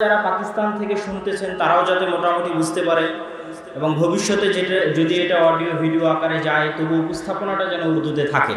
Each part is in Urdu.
যারা পাকিস্তান থেকে শুনতেছেন তারাও যাতে মোটামুটি বুঝতে পারে এবং ভবিষ্যতে যদি এটা অডিও ভিডিও আকারে যায় তবু উপস্থাপনাটা যেন উর্দুতে থাকে।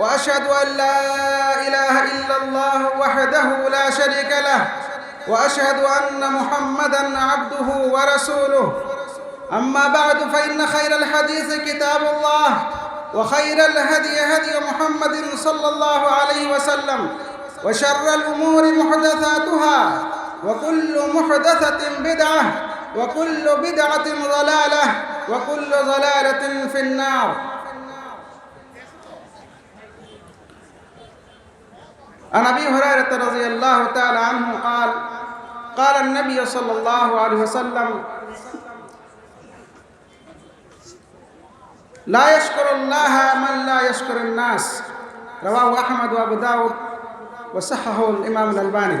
وأشهد أن لا إله إلا الله وحده لا شريك له وأشهد أن محمدا عبده ورسوله. أما بعد فإن خير الحديث كتاب الله وخير الهدي هدي محمد صلى الله عليه وسلم وشر الأمور محدثاتها وكل محدثة بدعة وكل بدعة ضلالة وكل ضلالة في النار. عن أبي هريرة رضي الله تعالى عنه قال قال النبي صلى الله عليه وسلم لا يشكر الله من لا يشكر الناس. رواه أحمد وأبو داود وصححه الإمام الألباني.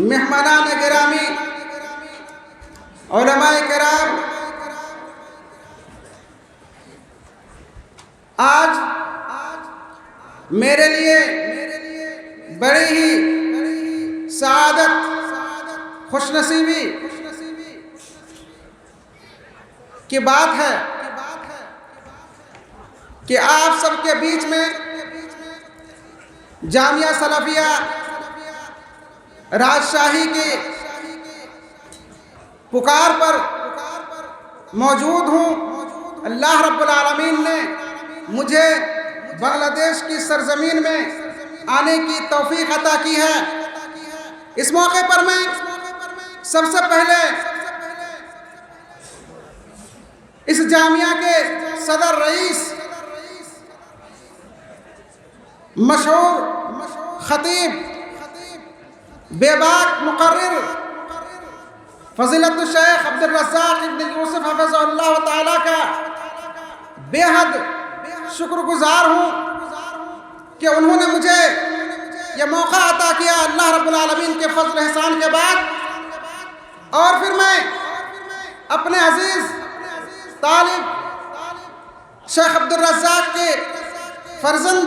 مہمانان گرامی، علماء کرام، آج میرے لیے بڑی ہی سعادت، خوش نصیبی کی بات ہے کہ آپ سب کے بیچ میں جامعہ سلفیہ راجشاہی کی پکار پر موجود ہوں۔ اللہ رب العالمین نے مجھے بنگلہ دیش کی سرزمین میں آنے کی توفیق عطا کی ہے۔ اس موقع پر میں سب سے پہلے اس جامعہ کے صدر رئیس، مشہور خطیب، بے باک مقرر فضیلت الشیخ عبدالرزاق ابن یوسف حفظہ اللہ تعالیٰ کا بے حد شکر گزار ہوں کہ انہوں نے مجھے یہ موقع عطا کیا اللہ رب العالمین کے فضل و احسان کے بعد۔ اور پھر میں اپنے عزیز طالب شیخ عبدالرزاق کے فرزند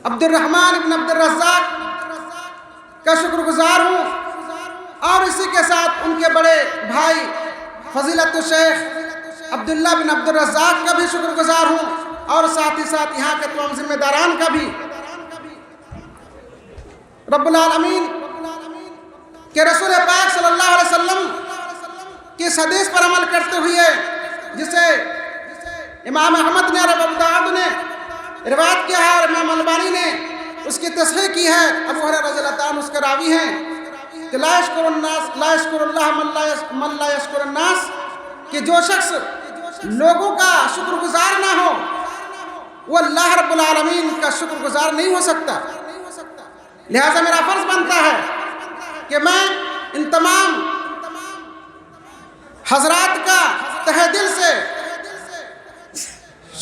عبدالرحمن ابن عبدالرزاق کا شکر گزار ہوں، اور اسی کے ساتھ ان کے بڑے بھائی فضیلت الشیخ عبداللہ بن عبدالرزاق کا بھی شکر گزار ہوں، اور ساتھ ہی ساتھ یہاں کے تمام ذمہ داران کا بھی۔ رب العالمین کہ رسول پاک صلی اللہ علیہ وسلم کی اس حدیث پر عمل کرتے ہوئے، جسے امام احمد نے اور ابو داؤد نے روایت کیا ہے اور امام البانی نے اس کی تصحیح کی ہے، ابو ہریرہ رضی اللہ عنہ اس کے راوی ہیں کہ لا یشکر اللہ من لا یشکر الناس، کہ جو شخص لوگوں کا شکر گزار نہ ہو وہ اللہ رب العالمین کا شکر گزار نہیں ہو سکتا۔ لہذا میرا فرض بنتا ہے کہ میں ان تمام حضرات کا تہ دل سے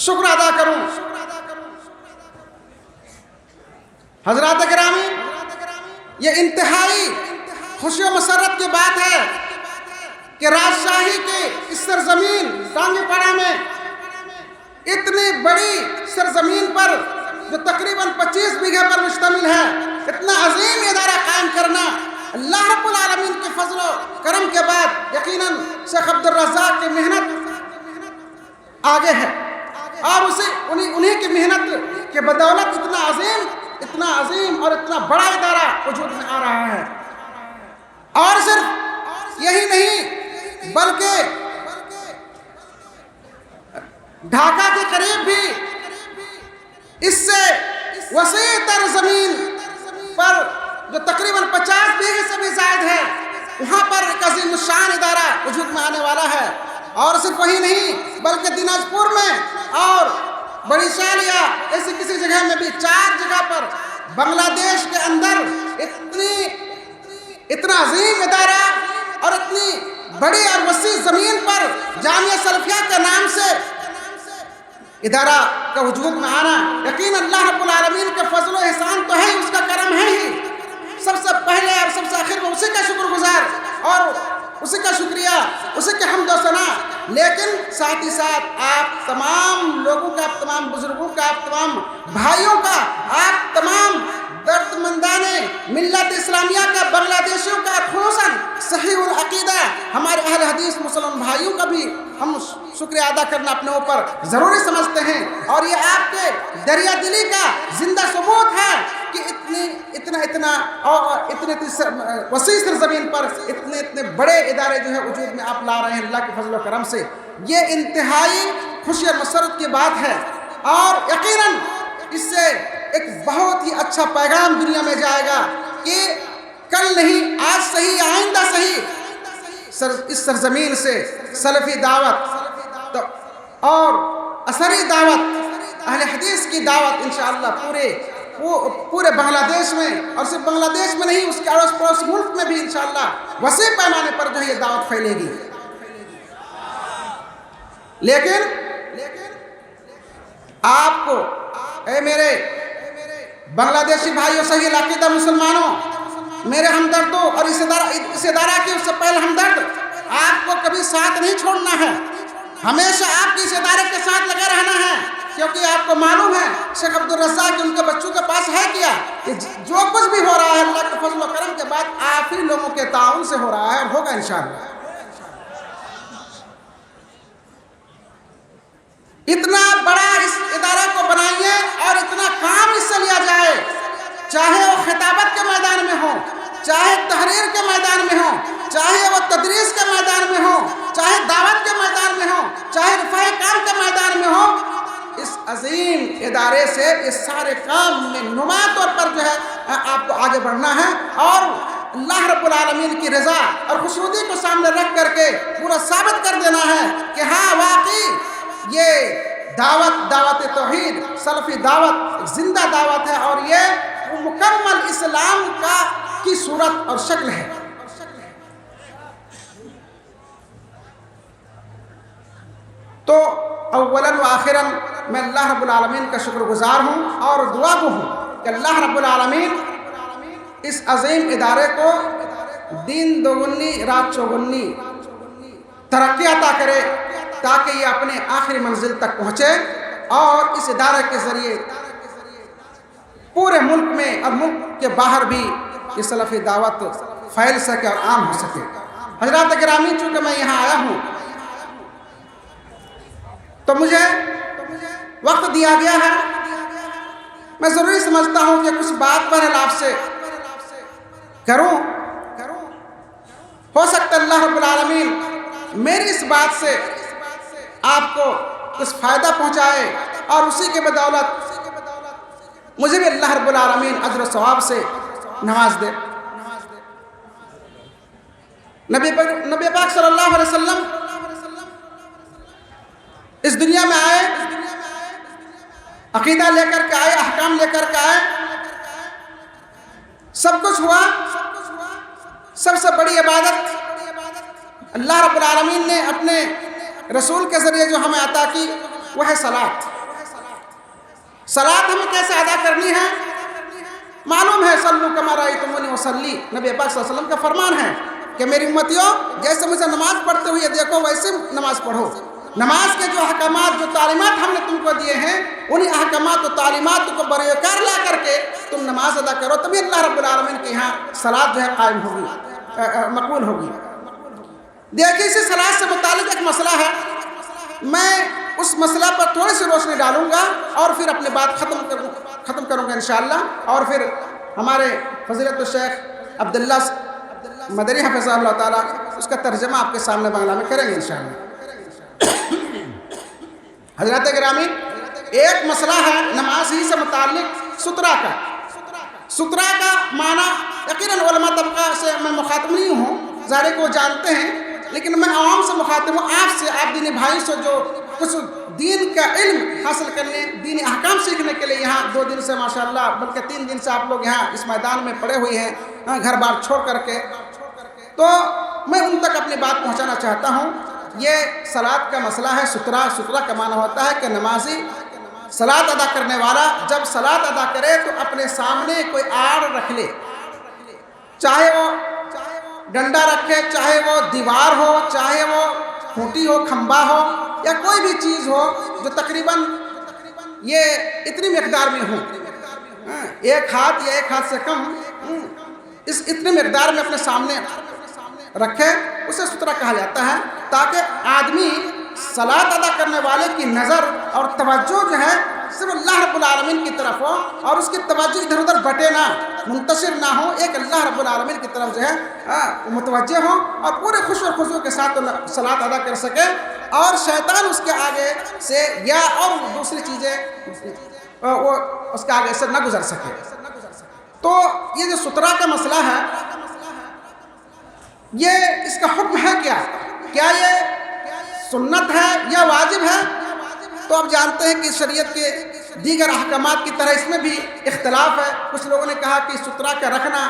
شکر ادا کروں۔ حضرات گرامی، یہ انتہائی خوشی و مسرت کی بات ہے کہ راجشاہی کی اس سرزمین ٹانگی پڑا میں، اتنی بڑی سرزمین پر جو تقریباً 25 بیگھے پر مشتمل ہے، اتنا عظیم ادارہ قائم کرنا اللہ رب العالمین کے فضل و کرم کے بعد یقیناً شیخ عبدالرزاق کی محنت آگے ہے، اور انہی کی محنت کے بدولت اتنا عظیم اور اتنا بڑا ادارہ وجود میں آ رہا ہے۔ اور صرف یہی نہیں بلکہ ڈھاکہ کے قریب بھی اس سے وسیع تر زمین پر جو تقریباً 50 بیگھے سے بھی زائد ہے، وہاں پر ایک عظیم الشان ادارہ وجود میں آنے والا ہے۔ اور صرف وہی نہیں بلکہ دیناجپور میں اور بڑی شالیہ ایسی کسی جگہ میں بھی 4 جگہ پر بنگلہ دیش کے اندر اتنا عظیم ادارہ اور اتنی بڑی اور وسیع زمین پر جامعہ سلفیہ کے نام سے ادارہ کا وجود میں آنا یقین اللہ رب العالمین کے فضل و احسان تو ہے، اس کا کرم ہے ہی۔ سب سے پہلے اور سب سے آخر میں اسی کا شکر گزار اور اسی کا شکریہ، اسی کے حمد و ثنا، لیکن ساتھ ہی ساتھ آپ تمام لوگوں کا، آپ تمام بزرگوں کا، آپ تمام بھائیوں کا، آپ تمام دردمندان ملت اسلامیہ کا، بنگلہ دیشیوں کا، خصوصاً صحیح العقیدہ ہمارے اہل حدیث مسلمان بھائیوں کا بھی ہم شکریہ ادا کرنا اپنے اوپر ضروری سمجھتے ہیں۔ اور یہ آپ کے دریا دلی کا زندہ ثبوت ہے کہ اتنا وسیع سرزمین پر اتنے بڑے ادارے جو ہے وجود میں آپ لا رہے ہیں اللہ کے فضل و کرم سے۔ یہ انتہائی خوشی اور مسرت کی بات ہے، اور یقیناً اس سے ایک بہت ہی اچھا پیغام دنیا میں جائے گا کہ کل نہیں آج صحیح آئندہ صحیح اس سرزمین سے سلفی دعوت اور اثری دعوت، اہل حدیث کی دعوت انشاءاللہ پورے بنگلہ دیش میں، اور صرف بنگلہ دیش میں نہیں اس کے اڑوس پڑوس ملک میں بھی انشاءاللہ وسیع پیمانے پر جو ہے یہ دعوت پھیلے گی۔ لیکن آپ کو اے میرے بنگلہ دیشی بھائیوں، صحیح العقیدہ مسلمانوں، میرے ہمدردوں اور اس ادارہ کے اس سے پہلے ہمدرد، آپ کو کبھی ساتھ نہیں چھوڑنا ہے، ہمیشہ آپ کی اس ادارے کے ساتھ لگے رہنا ہے، کیونکہ آپ کو معلوم ہے شیخ عبدالرزاق ان کے بچوں کے پاس ہے کیا، کہ جو کچھ بھی ہو رہا ہے اللہ کے فضل و کرم کے بعد آپ ہی لوگوں کے تعاون سے ہو رہا ہے اور ہوگا انشاءاللہ۔ اتنا بڑا اس ادارے کو بنائیے اور اتنا کام اس سے لیا جائے، چاہے وہ خطابت کے میدان میں ہو، چاہے تحریر کے میدان میں ہو، چاہے وہ تدریس کے میدان میں ہو، چاہے دعوت کے میدان میں ہو، چاہے رفع کام کے میدان میں ہو، اس عظیم ادارے سے اس سارے کام میں نمایاں طور پر جو ہے آپ کو آگے بڑھنا ہے اور اللہ رب العالمین کی رضا اور خوشنودی کو سامنے رکھ کر کے پورا ثابت کر دینا ہے کہ ہاں واقعی یہ دعوت توحید سلفی دعوت ایک زندہ دعوت ہے اور یہ مکمل اسلام کی صورت اور شکل ہے۔ تو اولاً و آخراً میں اللہ رب العالمین کا شکر گزار ہوں اور دعا گو ہوں کہ اللہ رب العالمین اس عظیم ادارے کو دین دوگنی رات چوگنی ترقی عطا کرے تاکہ یہ اپنے آخری منزل تک پہنچے اور اس ادارے کے ذریعے پورے ملک میں اور ملک کے باہر بھی یہ سلفی دعوت پھیل سکے اور عام ہو سکے۔ حضرات گرامی، چونکہ میں یہاں آیا ہوں تو مجھے وقت دیا گیا ہے، میں ضروری سمجھتا ہوں کہ کچھ بات پر آپ سے کروں، ہو سکتا ہے اللہ رب العالمین میری اس بات سے آپ کو کچھ فائدہ پہنچائے اور اسی کے بدولت مجھے بھی اللہ رب العالمین اجر و ثواب سے نواز دے۔ نبی پاک صلی اللہ علیہ وسلم اس دنیا میں آئے، عقیدہ لے کر کے آئے، احکام لے کر کے آئے، سب کچھ ہوا، سب سے بڑی عبادت اللہ رب العالمین نے اپنے رسول کے ذریعے جو ہمیں عطا کی وہ ہے صلاۃ۔ صلاۃ ہمیں کیسے ادا کرنی ہے؟ معلوم ہے صلو کما رأیتمونی اصلی، نبی پاک صلی اللہ علیہ وسلم کا فرمان ہے کہ میری امتیوں جیسے مجھے نماز پڑھتے ہوئے دیکھو ویسے نماز پڑھو۔ نماز کے جو احکامات جو تعلیمات ہم نے تم کو دیے ہیں انہی احکامات و تعلیمات کو بروکار لا کر کے تم نماز ادا کرو، تبھی اللہ رب العالمین کے یہاں صلاۃ جو ہے قائم ہوگی، مقبول ہوگی۔ دیکھیے اسی صلاۃ سے متعلق ایک مسئلہ ہے، میں اس مسئلہ پر تھوڑی سی روشنی ڈالوں گا اور پھر اپنی بات ختم کروں گا انشاءاللہ، اور پھر ہمارے فضیلت الشیخ عبداللہ مدنی حفظہ اللہ تعالیٰ اس کا ترجمہ آپ کے سامنے بنگلہ میں کریں گے انشاءاللہ۔ حضرات گرامی، ایک مسئلہ ہے نماز ہی سے متعلق سترہ کا۔ سترہ کا معنی یقیناً علماء طبقہ سے میں مخاطب نہیں ہوں، ظاہر کو جانتے ہیں، لیکن میں عوام سے مخاطب ہوں، آپ سے، آپ دینی بھائی سے جو کچھ دین کا علم حاصل کرنے، دینی احکام سیکھنے کے لیے یہاں 2 دن سے ماشاءاللہ بلکہ 3 دن سے آپ لوگ یہاں اس میدان میں پڑے ہوئے ہیں گھر بار چھوڑ کر کے، تو میں ان تک اپنی بات پہنچانا چاہتا ہوں۔ یہ صلاۃ کا مسئلہ ہے، سترہ کا معنی ہوتا ہے کہ نمازی صلاۃ ادا کرنے والا جب صلاۃ ادا کرے تو اپنے سامنے کوئی آڑ رکھ لے، چاہے وہ ڈنڈا رکھے، چاہے وہ دیوار ہو، چاہے وہ کھوٹی ہو، کھمبا ہو، یا کوئی بھی چیز ہو جو تقریباً یہ اتنی مقدار میں ہو، 1 ہاتھ یا 1 ہاتھ سے کم، اس اتنی مقدار میں اپنے سامنے رکھے، اسے سترہ کہا جاتا ہے، تاکہ آدمی صلاۃ ادا کرنے والے کی نظر اور توجہ جو ہے صرف اللہ رب العالمین کی طرف ہو اور اس کی توجہ ادھر ادھر بٹے نہ، منتشر نہ ہو، ایک اللہ رب العالمین کی طرف جو ہے متوجہ ہو اور پورے خوش و خضوع کے ساتھ صلاۃ ادا کر سکے، اور شیطان اس کے آگے سے یا اور دوسری چیزیں وہ اس کے آگے سے نہ گزر سکے۔ تو یہ جو سترہ کا مسئلہ ہے، یہ اس کا حکم ہے کیا یہ سنت ہے یا واجب ہے؟ تو آپ جانتے ہیں کہ شریعت کے دیگر احکامات کی طرح اس میں بھی اختلاف ہے۔ کچھ لوگوں نے کہا کہ سترہ کا رکھنا،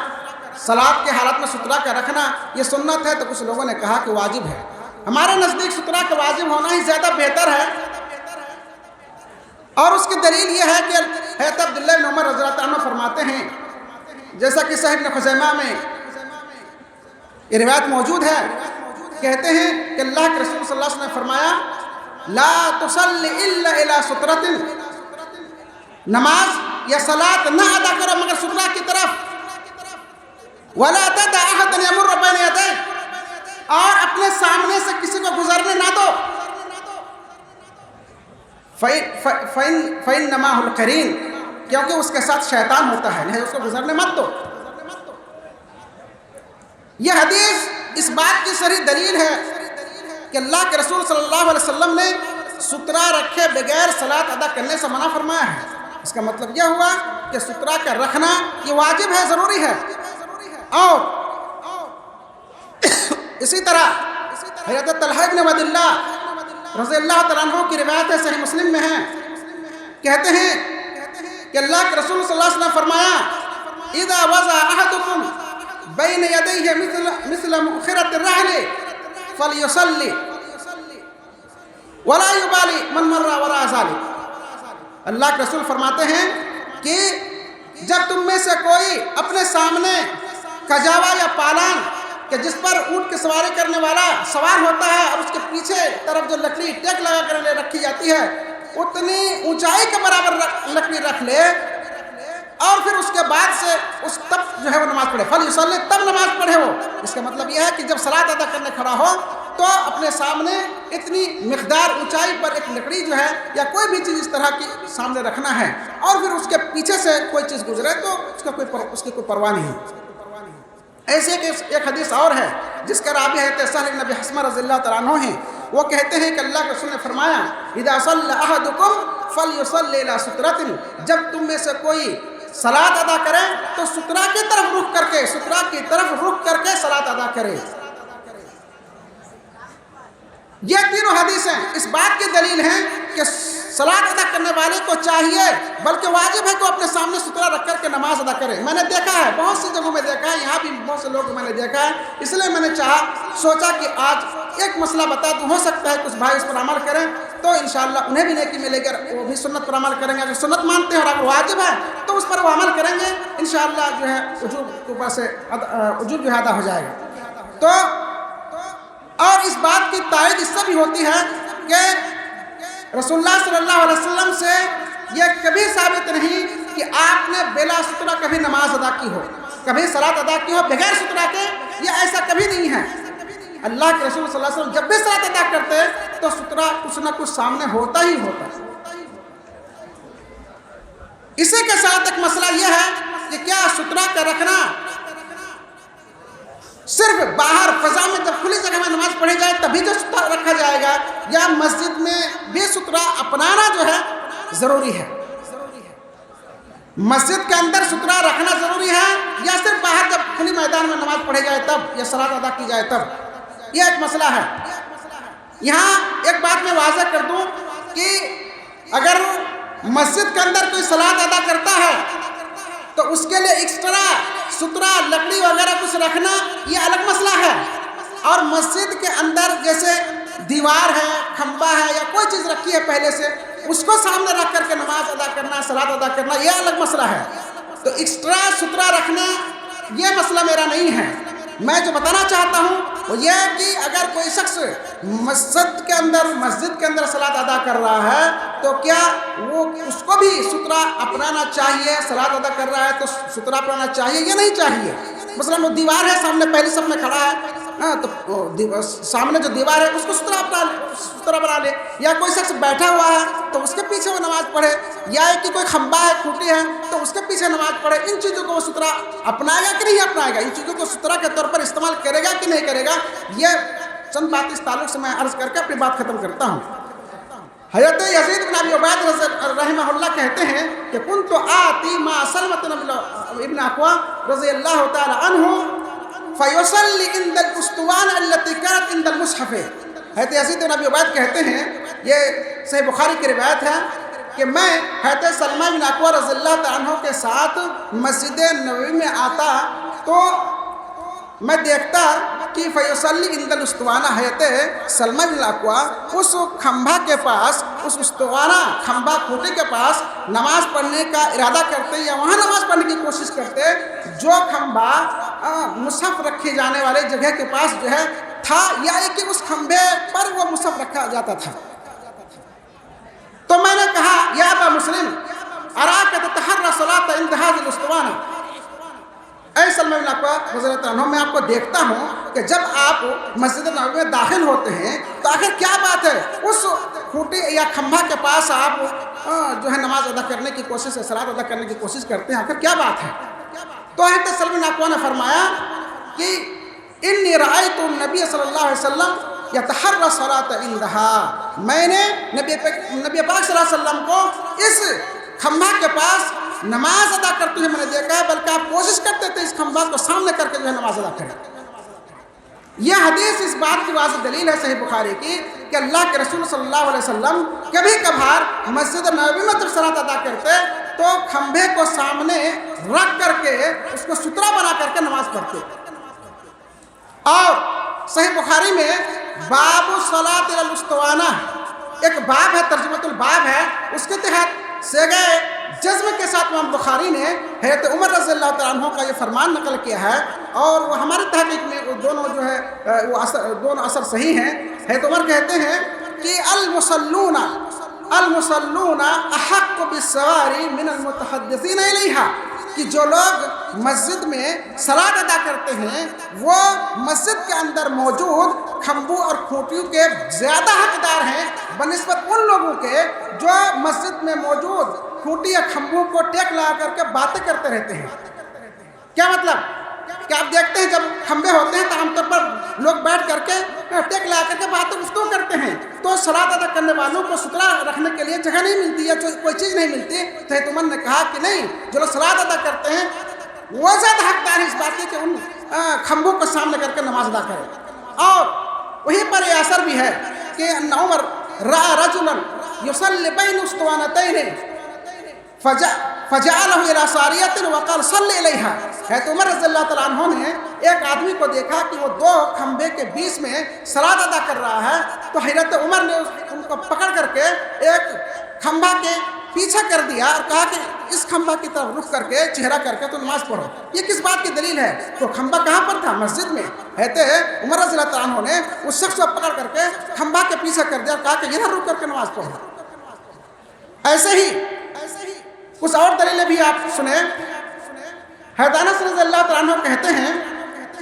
صلاۃ کے حالت میں سترہ کا رکھنا یہ سنت ہے، تو کچھ لوگوں نے کہا کہ واجب ہے۔ ہمارے نزدیک سترہ کا واجب ہونا ہی زیادہ بہتر ہے، اور اس کی دلیل یہ ہے کہ حضرت عبداللہ بن عمر رضی اللہ عنہ فرماتے ہیں جیسا کہ صحیح ابن خزیمہ میں یہ روایت موجود ہے، کہتے ہیں کہ اللہ کے رسول صلی اللہ علیہ وسلم نے فرمایا لا تصلی الا الی سترۃ، نماز یا صلاۃ نہ ادا کرو مگر سترہ کی طرف، ولا تدع احدا یمر بین یدیک، اور اپنے سامنے سے کسی کو گزرنے نہ دو، فإنما هو القرین، کیونکہ اس کے ساتھ شیطان ہوتا ہے، لہذا اس کو گزرنے مت دو۔ یہ حدیث اس بات کی صریح دلیل ہے کہ اللہ کے رسول صلی اللہ علیہ وسلم نے سترہ رکھے بغیر صلاۃ ادا کرنے سے منع فرمایا ہے۔ اس کا مطلب یہ ہوا کہ سترہ کا رکھنا یہ واجب ہے، ضروری ہے۔ اور اسی طرح حضرت طلحہ بن عبید اللہ رضی اللہ تعالیٰ عنہ کی روایت ہے، صحیح مسلم میں ہے، کہتے ہیں کہ اللہ کے رسول صلی اللہ علیہ وسلم نے فرمایا اذا وضع احدکم بین یدیہ مثل مؤخرۃ الرحل فلیصلی ولا یبالی من مر وراء ذلک۔ اللہ کے رسول فرماتے ہیں کہ جب تم میں سے کوئی اپنے سامنے کجاوا یا پالان کہ جس پر اونٹ کی سواری کرنے والا سوار ہوتا ہے اور اس کے پیچھے طرف جو لکڑی ٹیک لگا کر رکھی جاتی ہے اتنی اونچائی کے برابر لکڑی رکھ لے، اور پھر اس کے بعد سے اس تب جو ہے وہ نماز پڑھے، فلیصلی، تب نماز پڑھے وہ۔ اس کا مطلب یہ ہے کہ جب صلاۃ ادا کرنے کھڑا ہو تو اپنے سامنے اتنی مقدار اونچائی پر ایک لکڑی جو ہے یا کوئی بھی چیز اس طرح کی سامنے رکھنا ہے، اور پھر اس کے پیچھے سے کوئی چیز گزرے تو اس کی کوئی پرواہ نہیں۔ ایسے کہ ایک حدیث اور ہے جس کا راوی ہے سہل بن ابی حثمہ رضی اللہ تعالیٰ عنہ ہیں، وہ کہتے ہیں کہ اللہ کے رسول نے فرمایا اذا صلی احدکم فلیصلی الی سترۃ، جب تم میں سے کوئی صلاۃ ادا کرے تو سترہ کی طرف رخ کر کے صلاۃ ادا کرے۔ یہ تینوں حدیثیں اس بات کی دلیل ہیں کہ صلاۃ ادا کرنے والے کو چاہیے، بلکہ واجب ہے کہ اپنے سامنے سترہ رکھ کر کے نماز ادا کرے۔ میں نے دیکھا ہے، بہت سی جگہوں میں دیکھا ہے، یہاں بھی بہت سے لوگ میں نے دیکھا ہے، اس لیے میں نے سوچا کہ آج ایک مسئلہ بتا دوں، ہو سکتا ہے کچھ بھائی اس پر عمل کریں تو انشاءاللہ انہیں بھی نیکی ملے گی، وہ بھی سنت پر عمل کریں گے۔ اگر سنت مانتے ہیں اور اگر واجب ہے تو اس پر وہ عمل کریں گے، انشاءاللہ جو ہے وجوب کے اوپر سے وجوب جو ادا ہو جائے گا۔ تو اور اس بات کی تائید اس سے بھی ہوتی ہے کہ رسول اللہ صلی اللہ علیہ وسلم سے یہ کبھی ثابت نہیں کہ آپ نے بلا سترہ کبھی نماز ادا کی ہو، کبھی صلاۃ ادا کی ہو بغیر سترہ کے، یہ ایسا کبھی نہیں ہے۔ اللہ کے رسول صلی اللہ علیہ وسلم جب بھی صلاۃ ادا کرتے تو سترہ کچھ نہ کچھ سامنے ہوتا ہی ہوتا۔ اسی کے ساتھ ایک مسئلہ یہ ہے کہ کیا سترہ کا رکھنا صرف باہر فضا میں جب کھلی جگہ میں نماز پڑھی جائے تبھی جو سترہ رکھا جائے گا، یا مسجد میں بھی سترہ اپنانا جو ہے ضروری ہے؟ مسجد کے اندر سترہ رکھنا ضروری ہے یا صرف باہر جب کھلی میدان میں نماز پڑھی جائے تب یا صلاۃ ادا کی جائے تب؟ یہ ایک مسئلہ ہے۔ یہاں ایک بات میں واضح کر دوں کہ اگر مسجد کے اندر کوئی صلاۃ ادا کرتا ہے تو اس کے لیے ایکسٹرا سترہ لکڑی وغیرہ کچھ رکھنا یہ الگ مسئلہ ہے، اور مسجد کے اندر جیسے دیوار ہے، کھمبا ہے یا کوئی چیز رکھی ہے پہلے سے، اس کو سامنے رکھ کر کے نماز ادا کرنا، صلاۃ ادا کرنا یہ الگ مسئلہ ہے۔ تو ایکسٹرا سترہ رکھنا یہ مسئلہ میرا نہیں ہے۔ میں جو بتانا چاہتا ہوں وہ یہ ہے کہ اگر کوئی شخص مسجد کے اندر صلاۃ ادا کر رہا ہے تو کیا وہ اس کو بھی سترہ اپنانا چاہیے؟ صلاۃ ادا کر رہا ہے تو سترہ اپنانا چاہیے یا نہیں چاہیے؟ مثلا وہ دیوار ہے سامنے پہلی صف میں کھڑا ہے، تو سامنے جو دیوار ہے اس کو سترہ بنا لے، یا کوئی شخص بیٹھا ہوا ہے تو اس کے پیچھے وہ نماز پڑھے، یا کہ کوئی کھمبا ہے، کھوٹی ہے تو اس کے پیچھے نماز پڑھے۔ ان چیزوں کو وہ سترہ اپنائے گا کہ نہیں اپنائے گا؟ ان چیزوں کو سترہ کے طور پر استعمال کرے گا کہ نہیں کرے گا؟ یہ چند بات اس تعلق سے میں عرض کر کے اپنی بات ختم کرتا ہوں۔ حضرت یزید بن ابی عبید رحمہ اللہ کہتے ہیں کہ کنت آتی مع سلمۃ ابن اکوع رضی اللہ تعالی عنہ فیصلی عند الاسطوانہ التي كانت عند المصحف۔ حضرت یزید بن ابی عبید کہتے ہیں، یہ صحیح بخاری کی روایت ہے کہ میں حضرت سلمہ بن اکوع رضی اللہ تعالی عنہ کے ساتھ مسجد نبوی میں آتا تو میں دیکھتا کہ فیصلی عند الاسطوانہ حضرت سلمہ بن الاکوع اس کھمبا کے پاس، اس استوانہ کھمبا کھوٹے کے پاس نماز پڑھنے کا ارادہ کرتے یا وہاں نماز پڑھنے کی کوشش کرتے جو کھمبا مصحف رکھے جانے والے جگہ کے پاس جو ہے تھا، یا کہ اس کھمبے پر وہ مصحف رکھا جاتا تھا۔ تو میں نے کہا یا ابا مسلم اراک تتحری صلاۃ عند هذه الاسطوانہ، اے سلمہ بن الاکوع رضی اللہ عنہ، میں آپ کو دیکھتا ہوں کہ جب آپ مسجد نبوی میں داخل ہوتے ہیں تو آخر کیا بات ہے اس کھوٹے یا کھمبا کے پاس آپ جو ہے نماز ادا کرنے کی کوشش، صلاۃ ادا کرنے کی کوشش کرتے ہیں، آخر کیا بات ہے؟ تو حضرت سلمہ بن الاکوع نے فرمایا کہ انی رأیت النبی صلی اللہ علیہ وسلم یتحری الصلاۃ عندها، میں نے نبی پاک صلی اللہ علیہ وسلم کو اس کھمبا کے پاس نماز ادا کرتے ہوئے میں نے دیکھا ہے، بلکہ آپ کوشش کرتے تھے اس کھمبا کو سامنے کر کے جو ہے نماز ادا کریں۔ یہ حدیث اس بات کی واضح دلیل ہے صحیح بخاری کی کہ اللہ کے رسول صلی اللہ علیہ وسلم کبھی کبھار مسجد نبوی میں جب صلاۃ ادا کرتے تو کھمبے کو سامنے رکھ کر کے اس کو سترا بنا کر کے نماز پڑھتے۔ اور صحیح بخاری میں باب الصلاۃ علی الاسطوانہ ایک باب ہے، ترجمۃ الباب ہے، اس کے تحت صیغہ جزم کے ساتھ امام بخاری نے حضرت عمر رضی اللہ تعالیٰ عنہ کا یہ فرمان نقل کیا ہے، اور وہ ہماری تحقیق میں وہ دونوں جو ہے وہ دونوں اثر صحیح ہیں۔ حضرت عمر کہتے ہیں کہ المصلون احق بالسوار من المتحدثین الیہا، کہ جو لوگ مسجد میں صلاۃ ادا کرتے ہیں وہ مسجد کے اندر موجود کھمبوں اور کھوٹیوں کے زیادہ حقدار ہیں بنسبت ان لوگوں کے جو مسجد میں موجود کھوٹی یا کھمبوں کو ٹیک لگا کر کے باتیں کرتے رہتے ہیں۔ کیا مطلب کہ آپ دیکھتے ہیں جب کھمبے ہوتے ہیں تو عام طور پر لوگ بیٹھ کر کے ٹیک لگا کر کے باتیں گفتگو کرتے ہیں، تو صلاۃ ادا کرنے والوں کو سترا رکھنے کے لیے جگہ نہیں ملتی یا کوئی چیز نہیں ملتی۔ تو حضرت عمر نے کہا کہ نہیں، جو لوگ صلاۃ ادا کرتے ہیں وہ زیادہ حقدار ہیں اس بات کے کہ ان کھمبوں کو سامنے کر کے نماز ادا کریں۔ اور وہیں پر یہ اثر بھی ہے کہ ان عمر رأى رجلا يصلي بين اسطوانتين فجعله الى ساریۃ وقال صل الیہا، حضرت عمر رضی اللہ تعالیٰ عنہ نے ایک آدمی کو دیکھا کہ وہ دو کھمبے کے بیچ میں صلاۃ ادا کر رہا ہے، تو حضرت عمر نے ان کو پکڑ کر کے ایک کھمبا کے پیچھے کر دیا اور کہا کہ اس کھمبا کی طرف رخ کر کے چہرہ کر کے تو نماز پڑھو۔ یہ کس بات کی دلیل ہے؟ تو کھمبا کہاں پر تھا؟ مسجد میں۔ حضرت عمر رضی اللہ تعالیٰ عنہ نے اس شخص کو پکڑ کر کے کھمبا کے پیچھے کر دیا اور کہا کہ ادھر رک کر کے نماز پڑھو۔ ایسے ہی کچھ اور دلیلیں بھی آپ سنیں۔ حضرت انس رضی اللہ تعالیٰ عنہ کہتے ہیں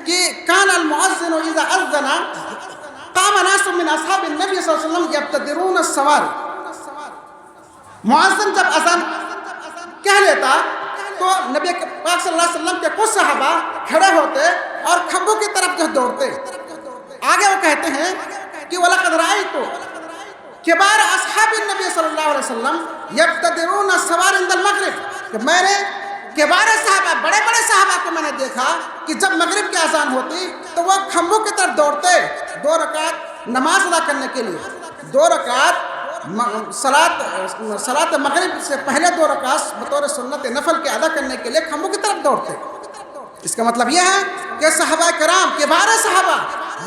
کہ کان المؤذن اذا اذن قام ناس من اصحاب النبی صلی اللہ علیہ وسلم یبتدرون السوار، مؤذن جب اذان کہہ لیتا تو نبی پاک صلی اللہ علیہ وسلم کے کچھ صحابہ کھڑے ہوتے اور کھمبوں کی طرف جو دوڑتے۔ آگے وہ کہتے ہیں کہ وَلَقَدْ رَأَيْتُ کبار اصحاب النبی صلی اللہ علیہ وسلم یبتدرون السوار عند المغرب، کہ میں نے کبار صحابہ، بڑے بڑے صحابہ کو میں نے دیکھا کہ جب مغرب کی اذان ہوتی تو وہ کھمبوں کی طرف دوڑتے 2 رکعت نماز ادا کرنے کے لیے، 2 رکعت صلاۃ مغرب سے پہلے 2 رکعت بطور سنت نفل کے ادا کرنے کے لیے کھمبوں کی طرف دوڑتے۔ اس کا مطلب یہ ہے کہ صحابہ کرام کبار صحابہ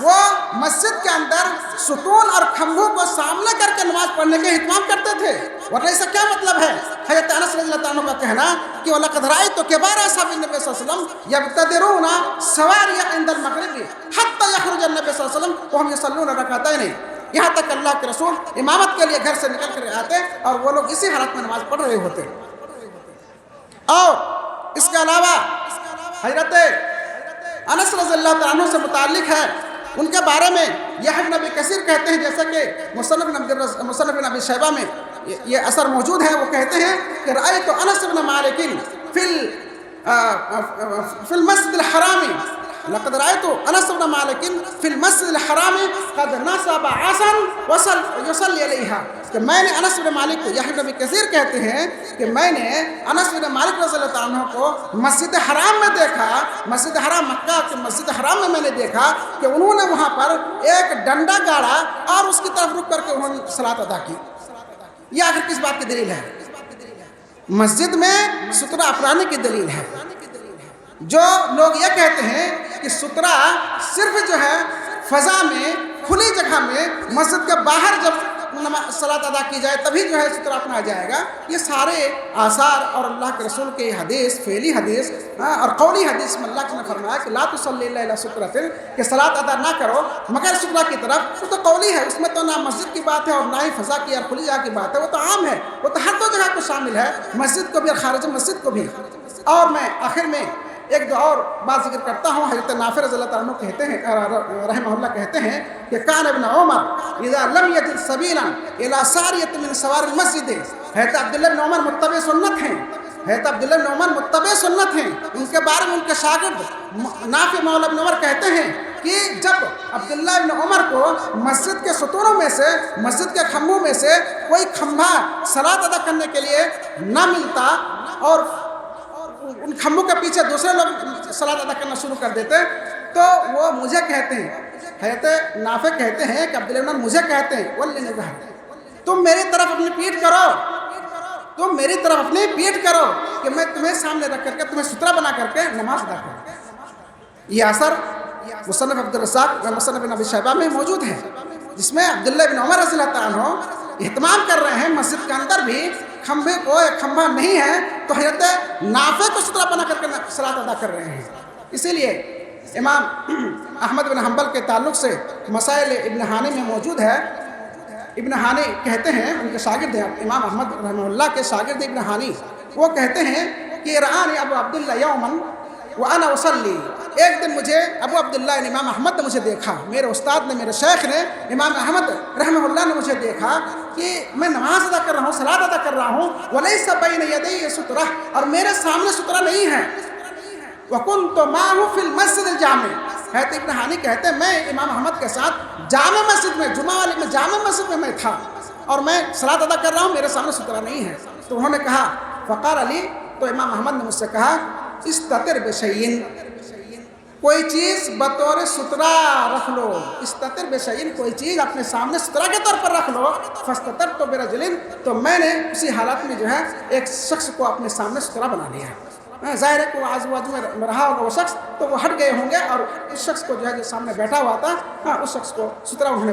وہ مسجد کے اندر ستون اور کھمبوں کو سامنے کر کے نماز پڑھنے کا اہتمام کرتے تھے، ورنہ اس کا کیا مطلب ہے؟ حضرت انس رضی اللہ عنہ کا کہنا کہ وَلَقَدْ رَأَيْتُ كِبَارَ أَصْحَابِ النَّبِيِّ صلی اللہ علیہ وسلم يَبْتَدِرُونَ سَوَارِيَ عِنْدَ الْمَغْرِبِ حَتَّى يَخْرُجَ النَّبِيُّ صلی اللہ علیہ وسلم وَهُمْ يُصَلُّونَ رَكَعَتَيْنِ، یہاں تک اللہ کے رسول امامت کے لیے گھر سے نکل کر آتے اور وہ لوگ اسی حالت میں نماز پڑھ رہے ہوتے۔ اور اس کے علاوہ حضرت انس رضی اللہ تعالیٰ عنہ سے متعلق ہے، ان کے بارے میں یحییٰ بن ابی کثیر کہتے ہیں، جیسا کہ مصنف بن ابی شیبہ میں یہ اثر موجود ہے، وہ کہتے ہیں کہ رأیت انس بن مالک فی المسجد الحرام، لقد رأیت انس بن مالک فی المسجد الحرام قد نصب عصا وصلی علیہا، کہ میں نے انس بن مالک کو، یحییٰ بن ابی کثیر کہتے ہیں کہ میں نے انس بن مالک رضی اللہ عنہ کو مسجد حرام میں دیکھا، مسجد حرام مکہ کے مسجد حرام میں نے دیکھا کہ انہوں نے وہاں پر ایک ڈنڈا گاڑا اور اس کی طرف رک کر کے انہوں نے صلاۃ ادا کی۔ یہ آخر کس بات کی دلیل ہے؟ مسجد میں سترہ اپنانے کی دلیل ہے۔ جو لوگ یہ کہتے ہیں کہ سترہ صرف جو ہے فضا میں، کھلی جگہ میں، مسجد کے باہر جب صلاۃ ادا کی جائے تبھی جو ہے سترہ اپنا جائے گا۔ یہ سارے آثار اور اللہ کے رسول کے حدیث، فعلی حدیث اور قولی حدیث میں اللہ نے فرمایا کہ لا تصلی الا سترۃ، کہ صلاۃ ادا نہ کرو مگر سترہ کی طرف۔ وہ تو قولی ہے، اس میں تو نہ مسجد کی بات ہے اور نہ ہی فضا کی اور کھلی جگہ کی بات ہے، وہ تو عام ہے، وہ تو ہر دو جگہ کو شامل ہے، مسجد کو بھی اور خارج مسجد کو بھی۔ اور میں آخر میں ایک دو اور بات ذکر کرتا ہوں۔ حضرت نافع رضی اللہ تعالیٰ عنہ کہتے ہیں رحمہ اللہ کہتے ہیں کہ کان ابن عمر اذا لم یجد سبیلا الی ساریۃ من سوار المسجد، حضرت عبداللہ بن عمر متبع سنت ہیں، حضرت عبداللہ بن عمر متبع سنت ہیں۔ ان کے بارے میں ان کے شاگرد نافع مولا بن عمر کہتے ہیں کہ جب عبداللہ بن عمر کو مسجد کے ستونوں میں سے، مسجد کے کھمبوں میں سے کوئی کھمبا صلاۃ ادا کرنے کے لیے نہ ملتا اور ان کھمبوں کے پیچھے دوسرے لوگ صلاۃ ادا کرنا شروع کر دیتے، تو وہ مجھے کہتے ہیں، حضرت نافع کہتے ہیں کہ عبداللہ بن عمر مجھے کہتے ہیں وَلِّنِظَہَرْ، تم میری طرف اپنی پیٹھ کرو، تم میری طرف اپنی پیٹھ کرو کہ میں تمہیں سامنے رکھ کر کے تمہیں سترہ بنا کر کے نماز ادا کروں۔ یہ اثر مصنف عبدالرزاق و مصنف ابن ابی شیبہ میں موجود ہے، جس میں عبداللہ بن عمر رضی اللہ تعالیٰ عنہ اہتمام کر رہے ہیں مسجد کے اندر بھی کھمبے کو ایک کھمبا نہیں ہے تو حضرت نافع کو سترہ بنا کر کے صلاۃ ادا کر رہے ہیں۔ اسی لیے امام احمد بن حنبل کے تعلق سے مسائل ابن حانی میں موجود ہے۔ ابن حانی کہتے ہیں، ان کے شاگرد ہیں امام احمد رحمہ اللہ کے شاگرد ابن حانی، وہ کہتے ہیں کہ رآنی ابو عبداللہ یوما وانا اصلی، ایک دن مجھے ابو عبداللہ امام احمد نے مجھے دیکھا، میرے استاد نے، میرے شیخ نے، امام احمد رحمہ اللہ نے مجھے دیکھا کہ میں نماز ادا کر رہا ہوں، صلاۃ ادا کر رہا ہوں، ولیس بین یدی سترہ، اور میرے سامنے سترہ نہیں ہے، وکنت معه فی المسجد الجامع، حضرت ابن حانی کہتے ہیں میں امام احمد کے ساتھ جامع مسجد میں، جمعہ والی میں جامع مسجد میں تھا اور میں صلاۃ ادا کر رہا ہوں، میرے سامنے سترہ نہیں ہے۔ تو انہوں نے کہا فقال علی، تو امام احمد نے مجھ سے کہا استتر بشیء، کوئی چیز بطور سترہ رکھ لو، استتر بشیء، کوئی چیز اپنے سامنے سترہ کے طور پر رکھ لو، فاستترت برجل، تو میں نے اسی حالت میں جو ہے ایک شخص کو اپنے سامنے سترہ بنا لیا۔ ظاہر ہے کہ وہ آزو بازو میں رہا ہوگا وہ شخص، تو وہ ہٹ گئے ہوں گے اور اس شخص کو جو ہے جو سامنے بیٹھا ہوا تھا اس شخص کو سترہ انہوں نے